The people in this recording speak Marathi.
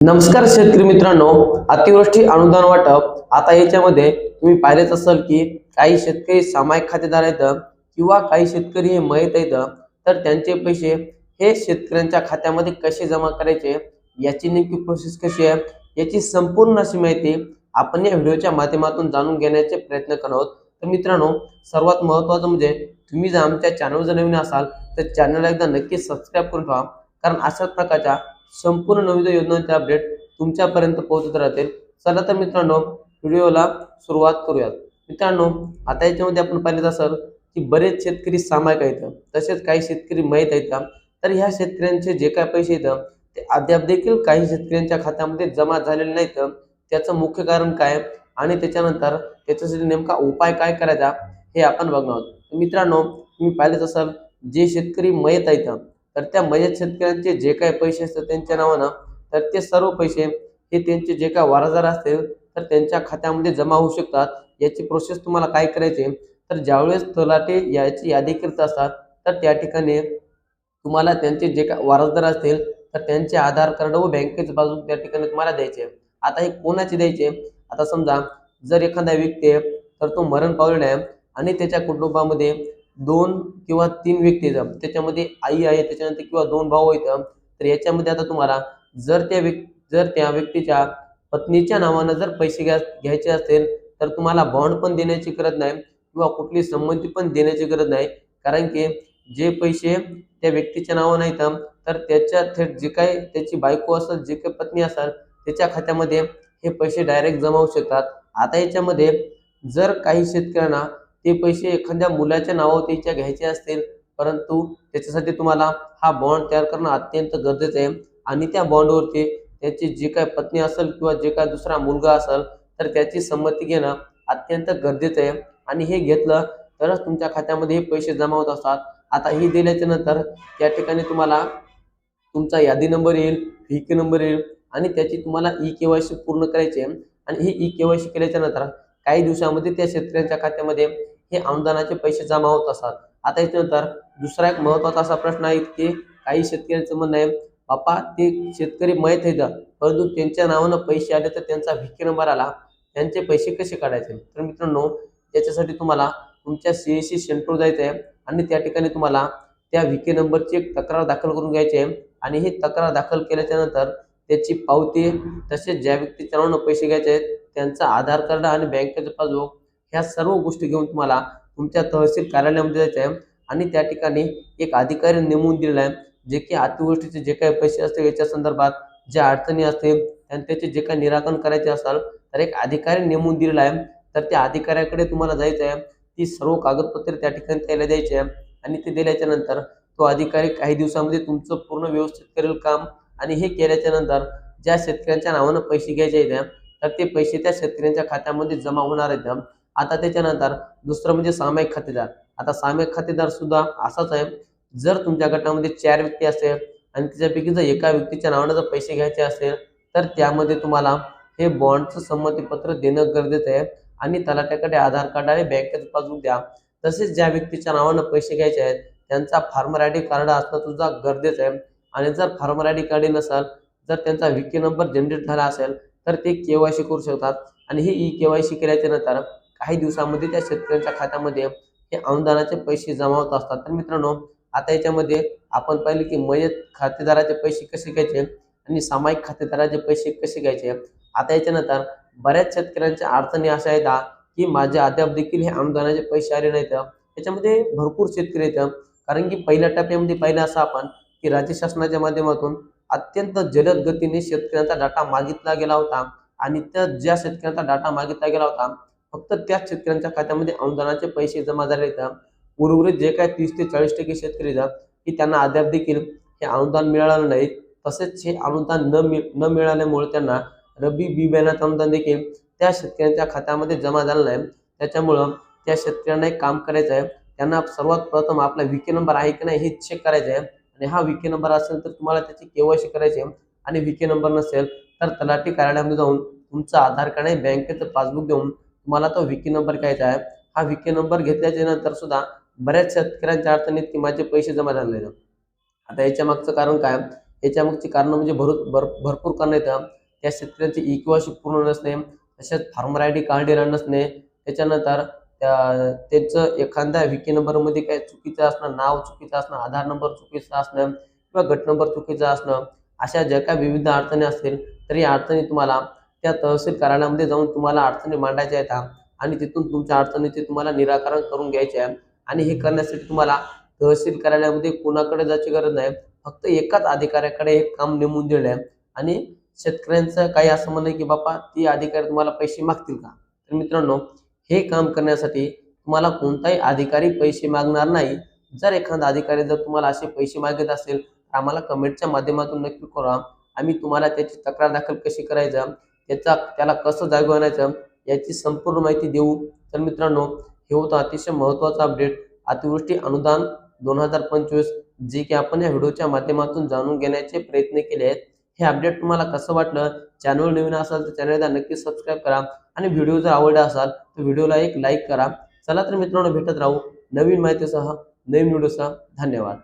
नमस्कार शेतकरी मित्रांनो, अतिवृष्टी अनुदान वाटप आता याच्यामध्ये तुम्ही पाहिलेच असेल की काही शेतकरी सामायिक खातेदार आहेत किंवा काही शेतकरी हे मयत आहेत, तर त्यांचे पैसे हे शेतकऱ्यांच्या खात्यामध्ये कसे जमा करायचे, याची नेमकी प्रोसेस कशी आहे, याची संपूर्ण अशी माहिती आपण या व्हिडिओच्या माध्यमातून जाणून घेण्याचे प्रयत्न करणार आहोत. तर मित्रांनो, सर्वात महत्त्वाचं म्हणजे तुम्ही जर आमच्या चॅनलवर जर नवीन असाल तर चॅनलला एकदा नक्की सबस्क्राईब करून ठेवा, कारण अशाच प्रकारच्या संपूर्ण नवीन योजनांचे अपडेट तुमच्यापर्यंत पोहोचत राहतील. चला तर मित्रांनो, व्हिडिओला सुरुवात करूयात. मित्रांनो, आता याच्यामध्ये आपण पाहिलेच असेल की बरेच शेतकरी सामायिक आहेत, तसेच काही शेतकरी मयत आहेत. तर ह्या शेतकऱ्यांचे जे काही पैसे आहेत ते अद्याप देखील काही शेतकऱ्यांच्या खात्यामध्ये जमा झालेले नाहीत. त्याचं मुख्य कारण काय आणि त्याच्यानंतर त्याच्यासाठी नेमका उपाय काय करायचा हे आपण बघणार आहोत. मित्रांनो, तुम्ही पाहिलेच असाल, जे शेतकरी मयत आहेत तर त्या मयत शेतकऱ्यांचे जे काही पैसे असतात त्यांच्या नावानं, तर ते सर्व पैसे हे त्यांचे जे काही वारसदार असतील तर त्यांच्या खात्यामध्ये जमा होऊ शकतात. याची प्रोसेस तुम्हाला काय करायची, तर ज्यावेळेस तलाठी याची यादी करत असतात तर त्या ठिकाणी तुम्हाला त्यांचे जे काही वारसदार असतील तर त्यांचे आधार कार्ड व बँकेचे पासबुक त्या ठिकाणी तुम्हाला द्यायचे. आता हे कोणाचे द्यायचे, आता समजा जर एखादा व्यक्ती आहे तर तो मरण पावलेला आहे आणि त्याच्या कुटुंबामध्ये 2 किंवा 3 व्यक्ती आहेत, त्याच्यामध्ये आई आहे, त्याच्यानंतर किंवा 2 भाऊ आहेत, तर याच्यामध्ये आता तुम्हाला जर त्या व्यक्तीच्या पत्नीच्या नावानं जर पैसे घ्यायचे असतील तर तुम्हाला बॉन्ड पण देण्याची गरज नाही किंवा कुठली संमती पण देण्याची गरज नाही, कारण की जे पैसे त्या व्यक्तीच्या नावानं आहेत तर त्याच्या थेट जे काही त्याची बायको असेल, जे काही पत्नी असेल, त्याच्या खात्यामध्ये हे पैसे डायरेक्ट जमा होऊ शकतात. आता याच्यामध्ये जर काही शेतकऱ्यांना ते पैसे एखाद्या मुलाच्या नावावर त्याच्या घ्यायचे असतील, परंतु त्याच्यासाठी तुम्हाला हा बॉन्ड तयार करणं अत्यंत गरजेचं आहे आणि त्या बॉन्डवरती त्याची जी काही पत्नी असेल किंवा जे काही दुसरा मुलगा असेल तर त्याची संमती घेणं अत्यंत गरजेचं आहे आणि हे घेतलं तरच तुमच्या खात्यामध्ये हे पैसे जमा होत असतात. आता ही दिल्याच्या नंतर त्या ठिकाणी तुम्हाला तुमचा यादी नंबर येईल, व्ही नंबर येईल आणि त्याची तुम्हाला ई-के-वाय-सी पूर्ण करायची आहे आणि ही ई-के-वाय-सी केल्याच्या नंतर काही दिवसामध्ये त्या शेतकऱ्यांच्या खात्यामध्ये हे अनुदानाचे पैसे जमा होत असतात. आता याच्यानंतर दुसरा एक महत्त्वाचा असा प्रश्न आहे की काही शेतकऱ्यांचं म्हणणं आहे, "बापा, ते शेतकरी मयत आहेत, परंतु त्यांच्या नावानं पैसे आले तर त्यांचा व्ही नंबर आला, त्यांचे पैसे कसे काढायचे?" तर मित्रांनो, त्याच्यासाठी तुम्हाला तुमच्या सी-एस-सी सेंटरवर जायचं आहे आणि त्या ठिकाणी तुम्हाला त्या व्ही नंबरची एक तक्रार दाखल करून घ्यायची आहे आणि ही तक्रार दाखल केल्याच्या नंतर त्याची पावती, तसेच ज्या व्यक्तीच्या नावानं पैसे घ्यायचे आहेत त्यांचा आधार कार्ड आणि बँकेचं पासबुक, ह्या सर्व गोष्टी घेऊन तुम्हाला तुमच्या तहसील कार्यालयामध्ये जायचं आहे आणि त्या ठिकाणी एक अधिकारी नेमून दिलेला आहे, जे की अतिवृष्टीचे जे काही पैसे असतील याच्या संदर्भात ज्या अडचणी असतील आणि त्याचे जे काही निराकरण करायचे असाल तर एक अधिकारी नेमून दिलेला आहे. तर त्या अधिकाऱ्याकडे तुम्हाला जायचं आहे, ती सर्व कागदपत्रे त्या ठिकाणी त्याला द्यायची आहे आणि ते दिल्याच्या नंतर तो अधिकारी काही दिवसामध्ये तुमचं पूर्ण व्यवस्थित करेल काम आणि हे केल्याच्या नंतर ज्या शेतकऱ्यांच्या नावानं पैसे घ्यायचे आहेत तर ते पैसे त्या शेतकऱ्यांच्या खात्यामध्ये जमा होणार आहेत. आता त्याच्यानंतर दुसरं म्हणजे सामायिक खातेदार. आता सामायिक खातेदार सुद्धा असाच आहे. जर तुमच्या गटामध्ये 4 व्यक्ती असेल आणि त्याच्यापैकी जर एका व्यक्तीच्या नावानं जर पैसे घ्यायचे असेल तर त्यामध्ये तुम्हाला हे बॉन्डचं संमतीपत्र देणं गरजेचं आहे आणि तलाठ्याकडे आधार कार्ड आणि बँकेचं पासबुक द्या. तसेच ज्या व्यक्तीच्या नावानं पैसे घ्यायचे आहेत त्यांचा फार्मर आय डी कार्ड असणं सुद्धा गरजेचं आहे आणि जर फार्मर आय डी कार्ड नसेल, जर त्यांचा व्ही नंबर जनरेट झाला असेल तर ते के-वाय-सी करू शकतात आणि ही ई-के-वाय-सी केल्याच्या नंतर काही दिवसामध्ये त्या शेतकऱ्यांच्या खात्यामध्ये हे अनुदानाचे पैसे जमा होत असतात. तर मित्रांनो, आता याच्यामध्ये आपण पाहिले की मयत खातेदाराचे पैसे कसे घ्यायचे आणि सामायिक खातेदाराचे पैसे कसे घ्यायचे. आता याच्यानंतर बऱ्याच शेतकऱ्यांच्या अडचणी अशा आहेत की माझे अद्याप देखील हे अनुदानाचे पैसे आले नाहीत. त्याच्यामध्ये भरपूर शेतकरी आहेत, कारण की पहिल्या टप्प्यामध्ये पाहिलं असं आपण की राज्य शासनाच्या माध्यमातून अत्यंत जलद गतीने शेतकऱ्यांचा डाटा मागितला गेला होता आणि त्या ज्या शेतकऱ्यांचा डाटा मागितला गेला होता फक्त त्याच शेतकऱ्यांच्या खात्यामध्ये अनुदानाचे पैसे जमा झाले आहेत. उर्वरित जे काही 30 ते 40% शेतकरी आहेत की त्यांना अद्याप देखील हे अनुदान मिळालं नाही. तसेच हे अनुदान न मिळाल्यामुळे त्यांना रब्बी बी बियाण्याचं अनुदान देखील त्या शेतकऱ्यांच्या खात्यामध्ये जमा झालं नाही. त्याच्यामुळं त्या शेतकऱ्यांना एक काम करायचं आहे, त्यांना सर्वात प्रथम आपला व्ही नंबर आहे की नाही हे चेक करायचं आहे आणि हा व्ही नंबर असेल तर तुम्हाला त्याची के-वाय-सी करायची आहे आणि व्ही नंबर नसेल तर तलाठी कार्यालयामध्ये जाऊन तुमचं आधार कार्ड आणि बँकेचं पासबुक देऊन तुम्हाला तो व्ही नंबर घ्यायचा आहे. हा व्ही नंबर घेतल्याच्या नंतर सुद्धा बऱ्याच शेतकऱ्यांच्या अडचणीत की माझे पैसे जमा झाले नाहीत. आता याच्या मागचं कारण काय, याच्यामागची कारण म्हणजे भरपूर कारण आहेत. त्या शेतकऱ्यांची ई-के-वाय-सी पूर्ण नसणे, तसेच फार्मर आय डी कार्ड नसणे, त्याच्यानंतर त्यांचं एखाद्या विकी नंबरमध्ये काही चुकीचं असणं, नाव चुकीचं असणं, आधार नंबर चुकीचा असणं किंवा गट नंबर चुकीचा असणं, अशा ज्या काही विविध अडचणी असतील तर या अडचणी तुम्हाला त्या तहसील कार्यालयामध्ये जाऊन तुम्हाला अडचणी मांडायच्या आहेत आणि तिथून तुमच्या अडचणीचे तुम्हाला निराकरण करून घ्यायचे आहे. आणि हे करण्यासाठी तुम्हाला तहसील कार्यालयामध्ये कोणाकडे जायची गरज नाही, फक्त एकाच अधिकाऱ्याकडे हे काम नेमून दिलं आहे. आणि शेतकऱ्यांचं काही असं म्हणणं की बाबा ती अधिकारी तुम्हाला पैसे मागतील का? तर मित्रांनो, हे काम करण्यासाठी तुम्हाला कोणताही अधिकारी पैसे मागणार नाही. जर एखादा अधिकारी जर तुम्हाला असे पैसे मागत असेल तर आम्हाला कमेंटच्या माध्यमातून नक्की कळवा. आम्ही तुम्हाला त्याची तक्रार दाखल कशी करायचं, त्याला कसं जागेवर आणायचं याची संपूर्ण माहिती देऊ. तर मित्रांनो, हे होतं अतिशय महत्त्वाचं अपडेट, अतिवृष्टी अनुदान 2025, जे की आपण या व्हिडिओच्या माध्यमातून जाणून घेण्याचे प्रयत्न केले आहेत. हे अपडेट तुम्हाला कसं वाटलं? चॅनल नवीन असाल तर चॅनलला नक्की सबस्क्राईब करा आणि व्हिडिओ जर आवडला असाल तर व्हिडिओला एक लाईक करा. चला तर मित्रांनो, भेटत राहू नवीन माहितीसह, नवीन व्हिडिओसह. धन्यवाद.